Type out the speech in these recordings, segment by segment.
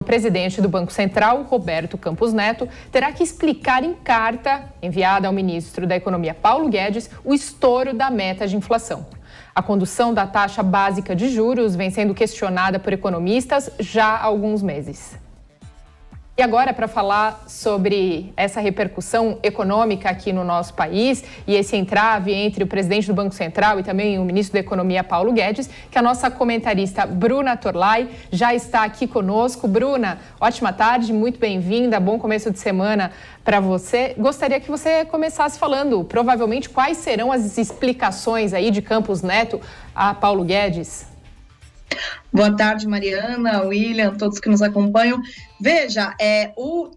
O presidente do Banco Central, Roberto Campos Neto, terá que explicar em carta enviada ao ministro da Economia, Paulo Guedes, o estouro da meta de inflação. A condução da taxa básica de juros vem sendo questionada por economistas já há alguns meses. E agora, para falar sobre essa repercussão econômica aqui no nosso país e esse entrave entre o presidente do Banco Central e também o ministro da Economia, Paulo Guedes, que a nossa comentarista Bruna Torlai já está aqui conosco. Bruna, ótima tarde, muito bem-vinda, bom começo de semana para você. Gostaria que você começasse falando, provavelmente, quais serão as explicações aí de Campos Neto a Paulo Guedes. Boa tarde, Mariana, William, todos que nos acompanham. Veja,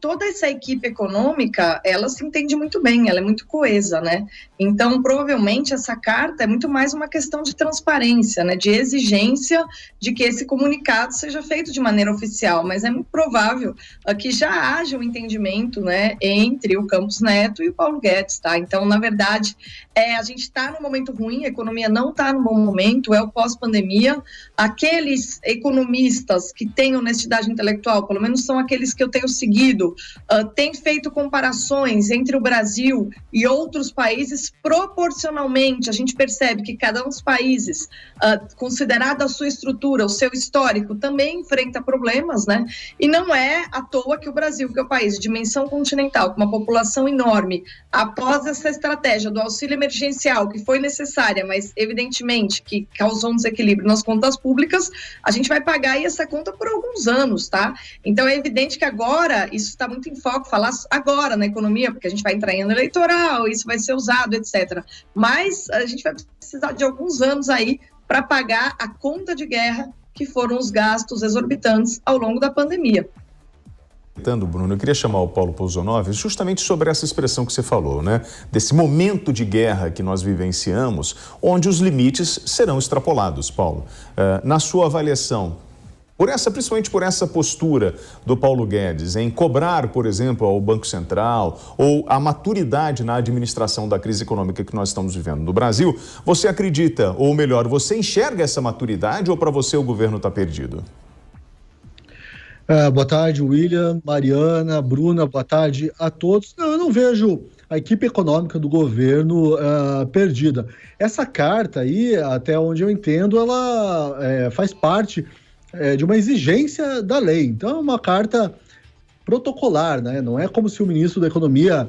toda essa equipe econômica, ela se entende muito bem, ela é muito coesa, né? Então, provavelmente, essa carta é muito mais uma questão de transparência, né? De exigência de que esse comunicado seja feito de maneira oficial, mas é muito provável que já haja um entendimento, né, entre o Campos Neto e o Paulo Guedes, tá? Então, na verdade, a gente está num momento ruim, a economia não está num bom momento, é o pós-pandemia. Aqueles economistas que têm honestidade intelectual, pelo menos são aqueles que eu tenho seguido, têm feito comparações entre o Brasil e outros países. Proporcionalmente, a gente percebe que cada um dos países, considerado a sua estrutura, o seu histórico, também enfrenta problemas, né? E não é à toa que o Brasil, que é um país de dimensão continental, com uma população enorme, após essa estratégia do auxílio emergencial, que foi necessária, mas evidentemente que causou um desequilíbrio nas contas públicas, a gente vai pagar aí essa conta por alguns anos, tá? Então é evidente que agora, isso está muito em foco, falar agora na economia, porque a gente vai entrar em ano eleitoral, isso vai ser usado, etc. Mas a gente vai precisar de alguns anos aí para pagar a conta de guerra que foram os gastos exorbitantes ao longo da pandemia. Bruno, eu queria chamar o Paulo Pozonovi justamente sobre essa expressão que você falou, né? Desse momento de guerra que nós vivenciamos, onde os limites serão extrapolados, Paulo. Na sua avaliação, principalmente por essa postura do Paulo Guedes em cobrar, por exemplo, ao Banco Central ou a maturidade na administração da crise econômica que nós estamos vivendo no Brasil, você acredita, ou melhor, você enxerga essa maturidade ou para você o governo está perdido? Boa tarde, William, Mariana, Bruna, boa tarde a todos. Eu não vejo a equipe econômica do governo perdida. Essa carta aí, até onde eu entendo, ela faz parte de uma exigência da lei. Então, é uma carta protocolar, né? Não é como se o ministro da Economia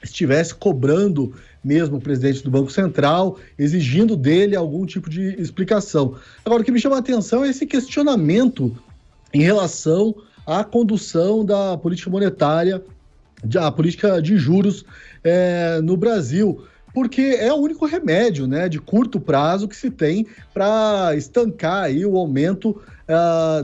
estivesse cobrando mesmo o presidente do Banco Central, exigindo dele algum tipo de explicação. Agora, o que me chama a atenção é esse questionamento em relação à condução da política monetária, a política de juros no Brasil, porque é o único remédio, né, de curto prazo que se tem para estancar aí o aumento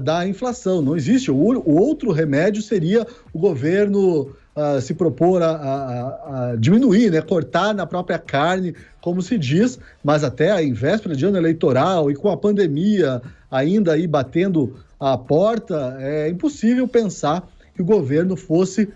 da inflação. Não existe. O outro remédio seria o governo se propor a diminuir, né, cortar na própria carne, como se diz, mas até em véspera de ano eleitoral e com a pandemia ainda aí batendo a porta, é impossível pensar que o governo fosse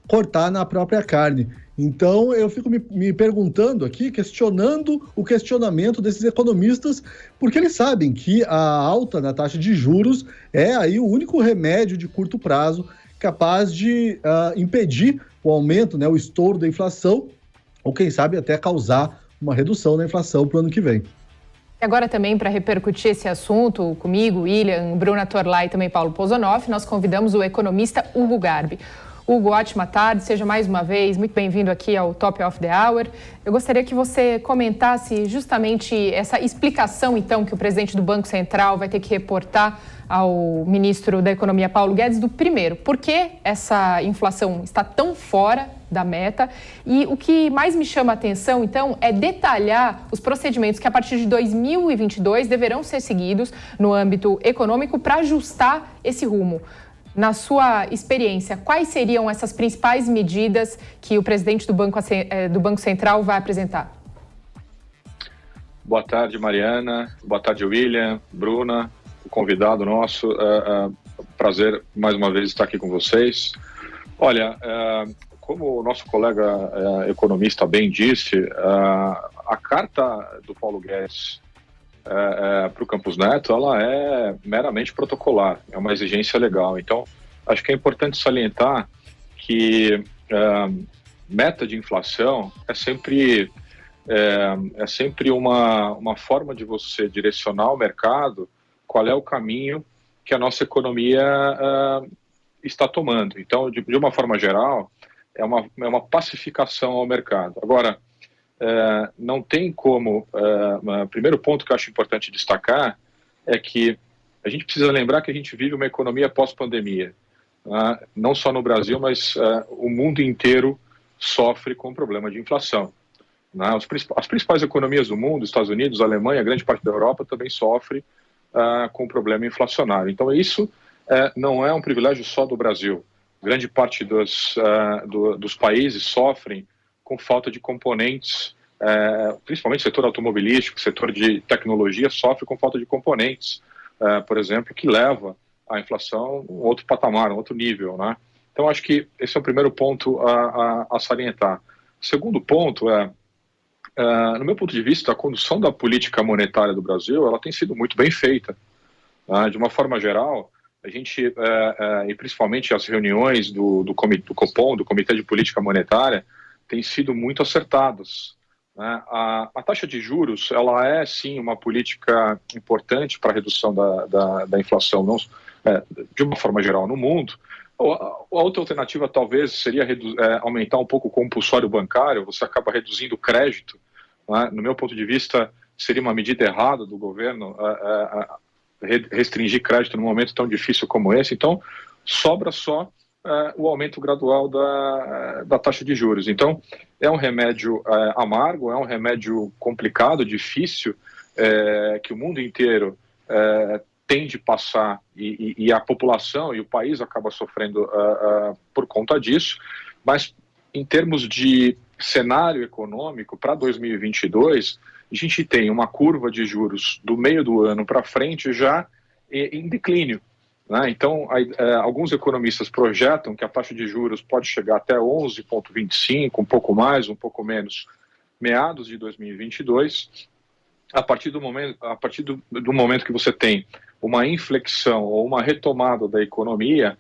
cortar na própria carne. Então, eu fico me perguntando aqui, questionando o questionamento desses economistas, porque eles sabem que a alta na taxa de juros é aí o único remédio de curto prazo capaz de impedir o aumento, né, o estouro da inflação, ou quem sabe até causar uma redução da inflação para o ano que vem. E agora também para repercutir esse assunto comigo, William, Bruna Torlai e também Paulo Pozonovi, nós convidamos o economista Hugo Garbi. Hugo, ótima tarde, seja mais uma vez muito bem-vindo aqui ao Top of the Hour. Eu gostaria que você comentasse justamente essa explicação, então, que o presidente do Banco Central vai ter que reportar ao ministro da Economia, Paulo Guedes, do primeiro, por que essa inflação está tão fora da meta, e o que mais me chama a atenção, então, é detalhar os procedimentos que a partir de 2022 deverão ser seguidos no âmbito econômico para ajustar esse rumo. Na sua experiência, quais seriam essas principais medidas que o presidente do Banco Central vai apresentar? Boa tarde, Mariana. Boa tarde, William, Bruna, o convidado nosso. Prazer, mais uma vez, estar aqui com vocês. Olha, como o nosso colega economista bem disse, a carta do Paulo Guedes para o Campos Neto, ela é meramente protocolar, é uma exigência legal. Então, acho que é importante salientar que meta de inflação é sempre uma forma de você direcionar o mercado qual é o caminho que a nossa economia está tomando. Então, de uma forma geral, é uma pacificação ao mercado. Agora, não tem como... O primeiro ponto que eu acho importante destacar é que a gente precisa lembrar que a gente vive uma economia pós-pandemia. Não só no Brasil, mas o mundo inteiro sofre com o problema de inflação. As principais economias do mundo, Estados Unidos, Alemanha, grande parte da Europa também sofre com o problema inflacionário. Então, isso não é um privilégio só do Brasil. Grande parte dos países sofrem com falta de componentes, principalmente o setor automobilístico, o setor de tecnologia sofre com falta de componentes, por exemplo, que leva a inflação a um outro patamar, um outro nível, né? Então, acho que esse é o primeiro ponto a salientar. O segundo ponto no meu ponto de vista, a condução da política monetária do Brasil, ela tem sido muito bem feita. De uma forma geral, a gente, e principalmente as reuniões do Copom, do Comitê de Política Monetária, têm sido muito acertadas. A taxa de juros, ela é sim uma política importante para a redução da inflação, não, de uma forma geral no mundo. A outra alternativa talvez seria aumentar um pouco o compulsório bancário, você acaba reduzindo o crédito. No meu ponto de vista, seria uma medida errada do governo restringir crédito num momento tão difícil como esse. Então, sobra só o aumento gradual da taxa de juros. Então, é um remédio amargo, é um remédio complicado, difícil, que o mundo inteiro tem de passar e a população e o país acaba sofrendo por conta disso, mas em termos de cenário econômico, para 2022, a gente tem uma curva de juros do meio do ano para frente já em declínio. Então, alguns economistas projetam que a taxa de juros pode chegar até 11,25, um pouco mais, um pouco menos, meados de 2022, a partir do momento que você tem uma inflexão ou uma retomada da economia,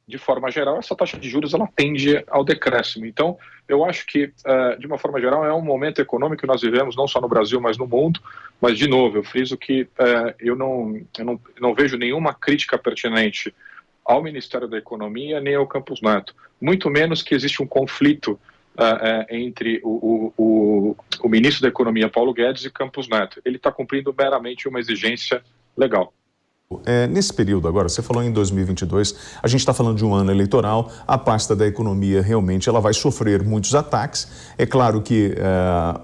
de forma geral, essa taxa de juros ela tende ao decréscimo. Então, eu acho que, de uma forma geral, é um momento econômico que nós vivemos, não só no Brasil, mas no mundo. Mas, de novo, eu friso que eu não vejo nenhuma crítica pertinente ao Ministério da Economia nem ao Campos Neto. Muito menos que existe um conflito entre o ministro da Economia, Paulo Guedes, e Campos Neto. Ele está cumprindo meramente uma exigência legal. Nesse período agora, você falou em 2022, a gente está falando de um ano eleitoral, a pasta da economia realmente ela vai sofrer muitos ataques. É claro que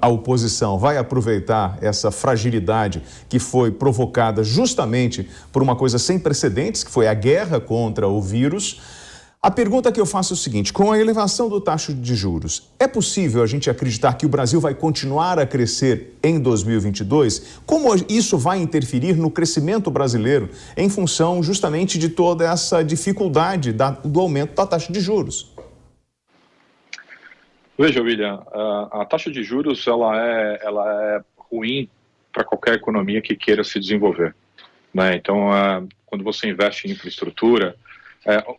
a oposição vai aproveitar essa fragilidade que foi provocada justamente por uma coisa sem precedentes, que foi a guerra contra o vírus. A pergunta que eu faço é o seguinte: com a elevação do taxa de juros, é possível a gente acreditar que o Brasil vai continuar a crescer em 2022? Como isso vai interferir no crescimento brasileiro em função justamente de toda essa dificuldade do aumento da taxa de juros? Veja, William, a taxa de juros ela é ruim para qualquer economia que queira se desenvolver, né? Então, quando você investe em infraestrutura,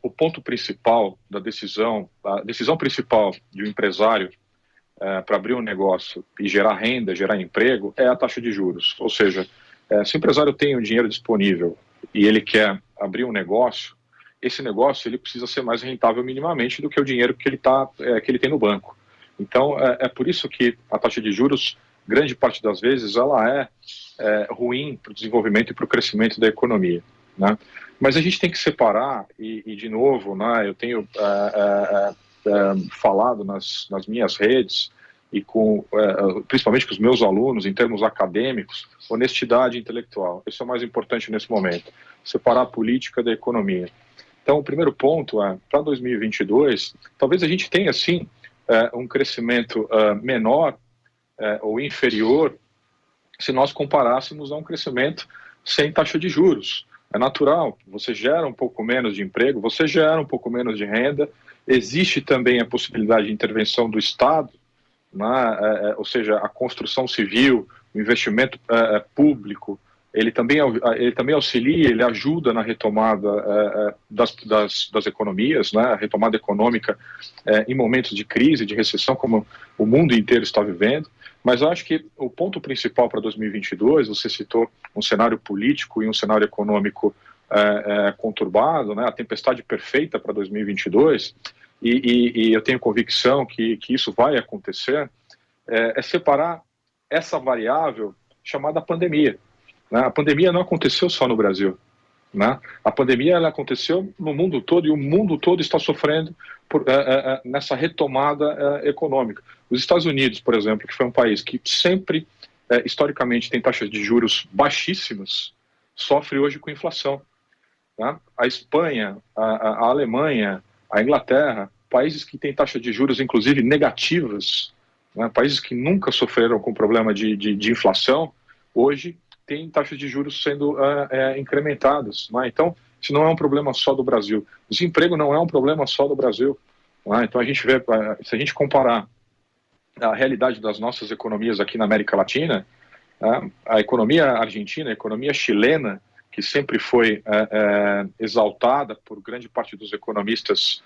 o ponto principal da decisão, a decisão principal de um empresário para abrir um negócio e gerar renda, gerar emprego, é a taxa de juros. Ou seja, se o empresário tem o dinheiro disponível e ele quer abrir um negócio, esse negócio ele precisa ser mais rentável minimamente do que o dinheiro que ele tem no banco. Então, é por isso que a taxa de juros, grande parte das vezes, ela é ruim para o desenvolvimento e para o crescimento da economia, né? Mas a gente tem que separar, e de novo, né, eu tenho falado nas minhas redes, e principalmente com os meus alunos, em termos acadêmicos, honestidade intelectual. Isso é o mais importante nesse momento, separar a política da economia. Então, o primeiro ponto para 2022, talvez a gente tenha, sim, um crescimento menor ou inferior se nós comparássemos a um crescimento sem taxa de juros. É natural, você gera um pouco menos de emprego, você gera um pouco menos de renda, existe também a possibilidade de intervenção do Estado né? Ou seja, a construção civil, o investimento público, ele também auxilia, ele ajuda na retomada das economias, né? A retomada econômica em momentos de crise, de recessão, como o mundo inteiro está vivendo. Mas eu acho que o ponto principal para 2022, você citou um cenário político e um cenário econômico conturbado, né? A tempestade perfeita para 2022, e eu tenho convicção que isso vai acontecer, é separar essa variável chamada pandemia. A pandemia não aconteceu só no Brasil, né? A pandemia ela aconteceu no mundo todo, e o mundo todo está sofrendo nessa retomada econômica. Os Estados Unidos, por exemplo, que foi um país que sempre, historicamente, tem taxas de juros baixíssimas, sofre hoje com inflação, né? A Espanha, a Alemanha, a Inglaterra, países que têm taxas de juros, inclusive, negativas, né? Países que nunca sofreram com problema de inflação, hoje tem taxas de juros sendo incrementadas, né? Então, isso não é um problema só do Brasil. Desemprego não é um problema só do Brasil, né? Então, a gente vê, se a gente comparar a realidade das nossas economias aqui na América Latina, a economia argentina, a economia chilena, que sempre foi exaltada por grande parte dos economistas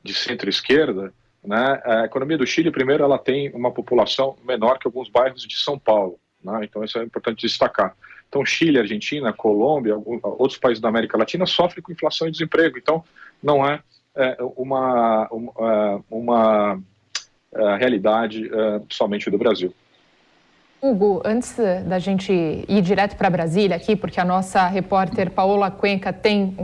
de centro-esquerda, né? A economia do Chile, primeiro, ela tem uma população menor que alguns bairros de São Paulo, né? Então isso é importante destacar. Então Chile, Argentina, Colômbia, outros países da América Latina sofrem com inflação e desemprego. Então não é uma realidade somente do Brasil. Hugo, antes da gente ir direto para Brasília aqui, porque a nossa repórter Paola Cuenca tem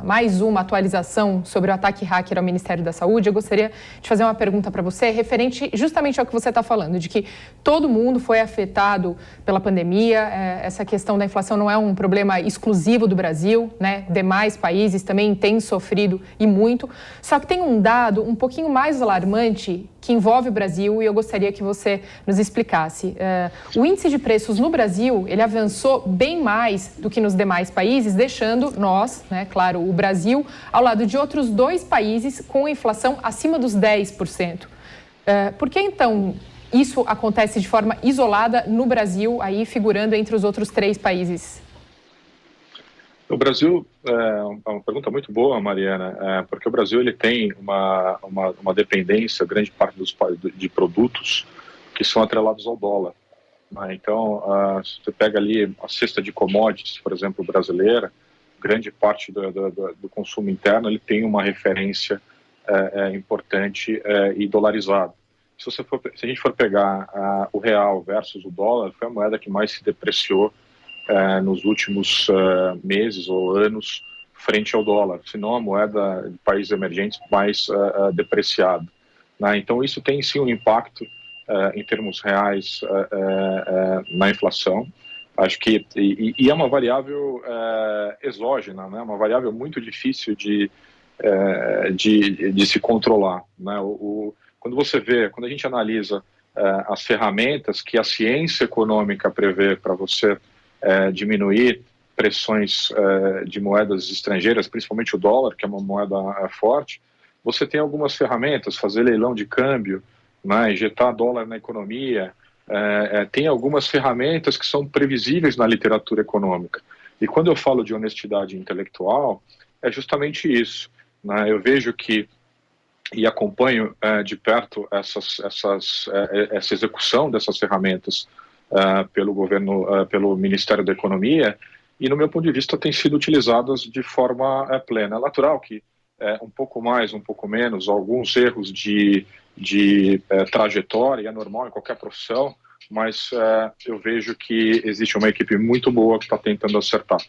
mais uma atualização sobre o ataque hacker ao Ministério da Saúde, eu gostaria de fazer uma pergunta para você, referente justamente ao que você está falando, de que todo mundo foi afetado pela pandemia, essa questão da inflação não é um problema exclusivo do Brasil, né? Demais países também têm sofrido e muito, só que tem um dado um pouquinho mais alarmante que envolve o Brasil e eu gostaria que você nos explicasse. O índice de preços no Brasil, ele avançou bem mais do que nos demais países, deixando nós, né, claro, o Brasil, ao lado de outros 2 países com inflação acima dos 10%. Por que, então, isso acontece de forma isolada no Brasil, aí figurando entre os outros 3 países? O Brasil, é uma pergunta muito boa, Mariana, porque o Brasil ele tem uma dependência, grande parte de produtos que são atrelados ao dólar. Então, se você pega ali a cesta de commodities, por exemplo, brasileira, grande parte do consumo interno ele tem uma referência importante e dolarizada. Se a gente for pegar o real versus o dólar, foi a moeda que mais se depreciou nos últimos meses ou anos frente ao dólar, se não a moeda de países emergentes mais depreciada, né? Então isso tem sim um impacto em termos reais na inflação. Acho que e é uma variável exógena, né? Uma variável muito difícil de se controlar, né? Quando a gente analisa as ferramentas que a ciência econômica prevê para você diminuir pressões de moedas estrangeiras, principalmente o dólar, que é uma moeda forte, você tem algumas ferramentas, fazer leilão de câmbio, né, injetar dólar na economia, tem algumas ferramentas que são previsíveis na literatura econômica. E quando eu falo de honestidade intelectual, é justamente isso, né? Eu vejo que, e acompanho de perto essa execução dessas ferramentas pelo governo, pelo Ministério da Economia, e no meu ponto de vista têm sido utilizadas de forma plena. É natural que um pouco mais, um pouco menos, alguns erros de trajetória, é normal em qualquer profissão, mas eu vejo que existe uma equipe muito boa que está tentando acertar.